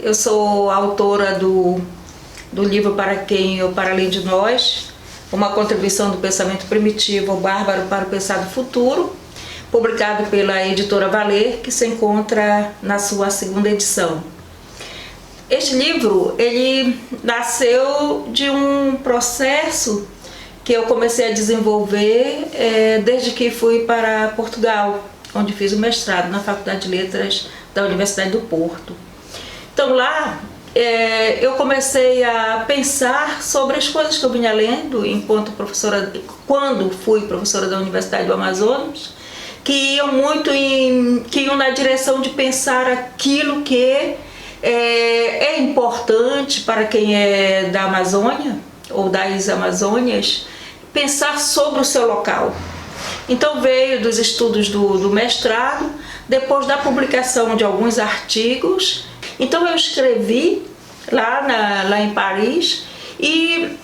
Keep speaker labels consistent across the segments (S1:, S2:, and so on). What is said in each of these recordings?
S1: eu sou autora do livro Para Quem ou Para Além de Nós, uma contribuição do pensamento primitivo bárbaro para o pensado futuro, publicado pela editora Valer, que se encontra na sua segunda edição. Este livro, ele nasceu de um processo que eu comecei a desenvolver desde que fui para Portugal, onde fiz o mestrado na Faculdade de Letras da Universidade do Porto. Então lá eu comecei a pensar sobre as coisas que eu vinha lendo enquanto professora, quando fui professora da Universidade do Amazonas, que iam na direção de pensar aquilo que é importante para quem é da Amazônia ou das Amazônias, pensar sobre o seu local. Então veio dos estudos do mestrado, depois da publicação de alguns artigos. Então eu escrevi lá em Paris e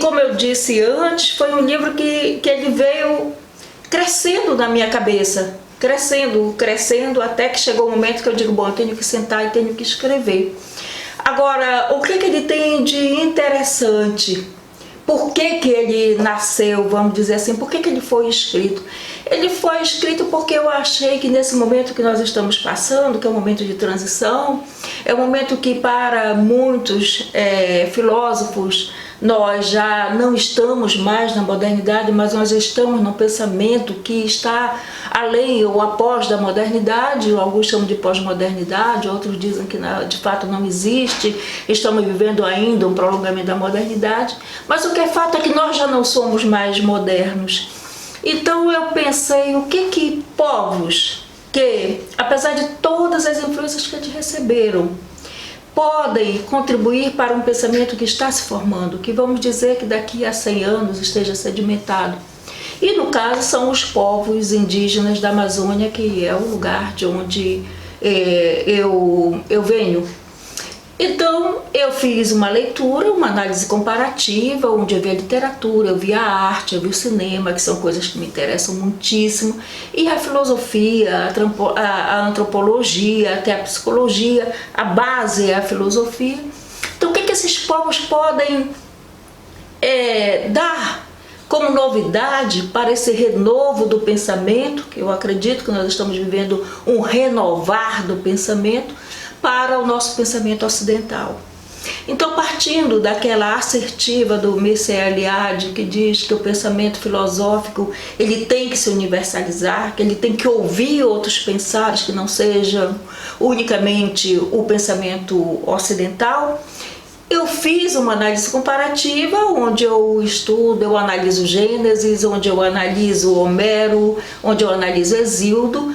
S1: como eu disse antes, foi um livro que ele veio crescendo na minha cabeça, crescendo, até que chegou o momento que eu digo, bom, eu tenho que sentar e tenho que escrever. Agora, o que ele tem de interessante? Por que ele nasceu, vamos dizer assim, por que ele foi escrito? Ele foi escrito porque eu achei que nesse momento que nós estamos passando, que é um momento de transição, é um momento que para muitos filósofos nós já não estamos mais na modernidade, mas nós estamos num pensamento que está além ou após da modernidade, alguns chamam de pós-modernidade, outros dizem que de fato não existe, estamos vivendo ainda um prolongamento da modernidade, mas o que é fato é que nós já não somos mais modernos. Então eu pensei, o que povos que, apesar de todas as influências que eles receberam, podem contribuir para um pensamento que está se formando, que vamos dizer que daqui a 100 anos esteja sedimentado. E no caso são os povos indígenas da Amazônia, que é o lugar de onde eu venho. Então eu fiz uma leitura, uma análise comparativa, onde eu vi a literatura, eu vi a arte, eu vi o cinema, que são coisas que me interessam muitíssimo, e a filosofia, a antropologia, até a psicologia, a base é a filosofia. Então o que esses povos podem dar como novidade para esse renovo do pensamento, que eu acredito que nós estamos vivendo um renovar do pensamento, para o nosso pensamento ocidental. Então, partindo daquela assertiva do Mircea Eliade, que diz que o pensamento filosófico ele tem que se universalizar, que ele tem que ouvir outros pensares que não sejam unicamente o pensamento ocidental, eu fiz uma análise comparativa, onde eu estudo, eu analiso Gênesis, onde eu analiso Homero, onde eu analiso Hesíodo,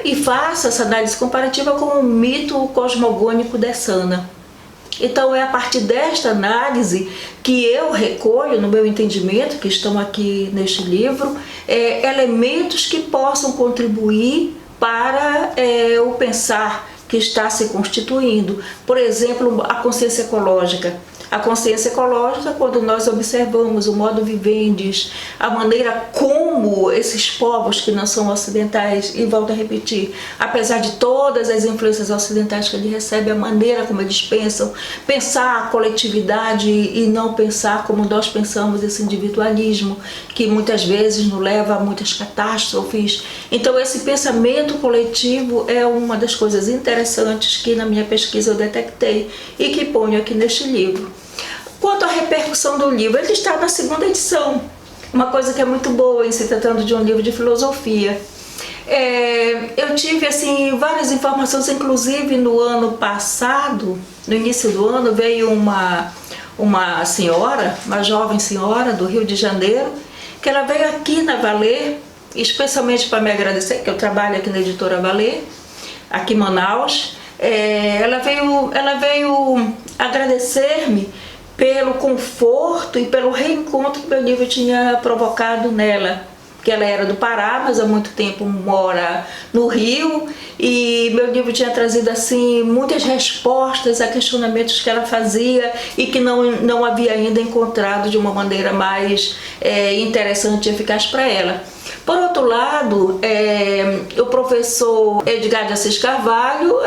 S1: e faço essa análise comparativa com o mito cosmogônico de Sana. Então é a partir desta análise que eu recolho, no meu entendimento, que estão aqui neste livro, elementos que possam contribuir para o pensar que está se constituindo. Por exemplo, a consciência ecológica. A consciência ecológica, quando nós observamos o modo vivendi, a maneira como esses povos que não são ocidentais, e volto a repetir, apesar de todas as influências ocidentais que eles recebem, a maneira como eles pensar a coletividade e não pensar como nós pensamos esse individualismo, que muitas vezes nos leva a muitas catástrofes. Então esse pensamento coletivo é uma das coisas interessantes que na minha pesquisa eu detectei e que ponho aqui neste livro. Quanto à repercussão do livro, ele está na segunda edição, uma coisa que é muito boa em se tratando de um livro de filosofia. Eu tive assim, várias informações, inclusive no ano passado, no início do ano, veio uma senhora, uma jovem senhora do Rio de Janeiro, que ela veio aqui na Valer, especialmente para me agradecer, que eu trabalho aqui na editora Valer, aqui em Manaus. Ela veio agradecer-me pelo conforto e pelo reencontro que meu livro tinha provocado nela, que ela era do Pará, mas há muito tempo mora no Rio, e meu livro tinha trazido assim muitas respostas a questionamentos que ela fazia e que não havia ainda encontrado de uma maneira mais interessante e eficaz para ela. Por outro lado, o professor Edgar de Assis Carvalho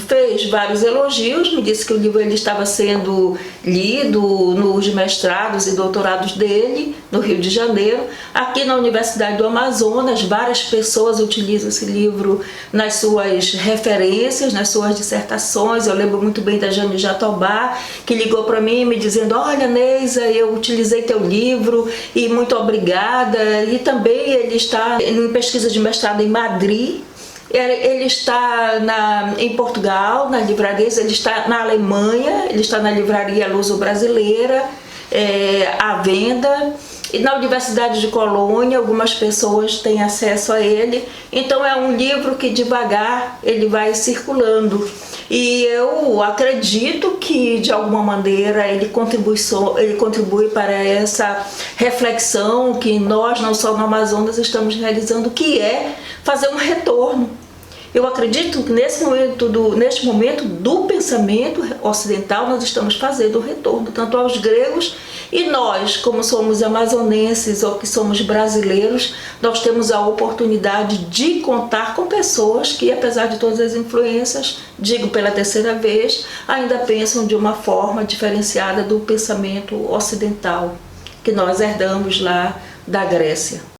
S1: fez vários elogios, me disse que o livro ele estava sendo lido nos mestrados e doutorados dele, no Rio de Janeiro. Aqui na Universidade do Amazonas, várias pessoas utilizam esse livro nas suas referências, nas suas dissertações. Eu lembro muito bem da Jane Jatobá, que ligou para mim me dizendo: olha, Neisa, eu utilizei teu livro e muito obrigada. E também ele está em pesquisa de mestrado em Madrid. Ele está em Portugal, na livraria, ele está na Alemanha, ele está na livraria Luso-Brasileira, à venda. E na Universidade de Colônia, algumas pessoas têm acesso a ele. Então é um livro que devagar ele vai circulando. E eu acredito que, de alguma maneira, ele contribui para essa reflexão que nós, não só no Amazonas, estamos realizando, que é fazer um retorno. Eu acredito que neste momento do pensamento ocidental, nós estamos fazendo o retorno, tanto aos gregos, e nós, como somos amazonenses ou que somos brasileiros, nós temos a oportunidade de contar com pessoas que, apesar de todas as influências, digo pela terceira vez, ainda pensam de uma forma diferenciada do pensamento ocidental que nós herdamos lá da Grécia.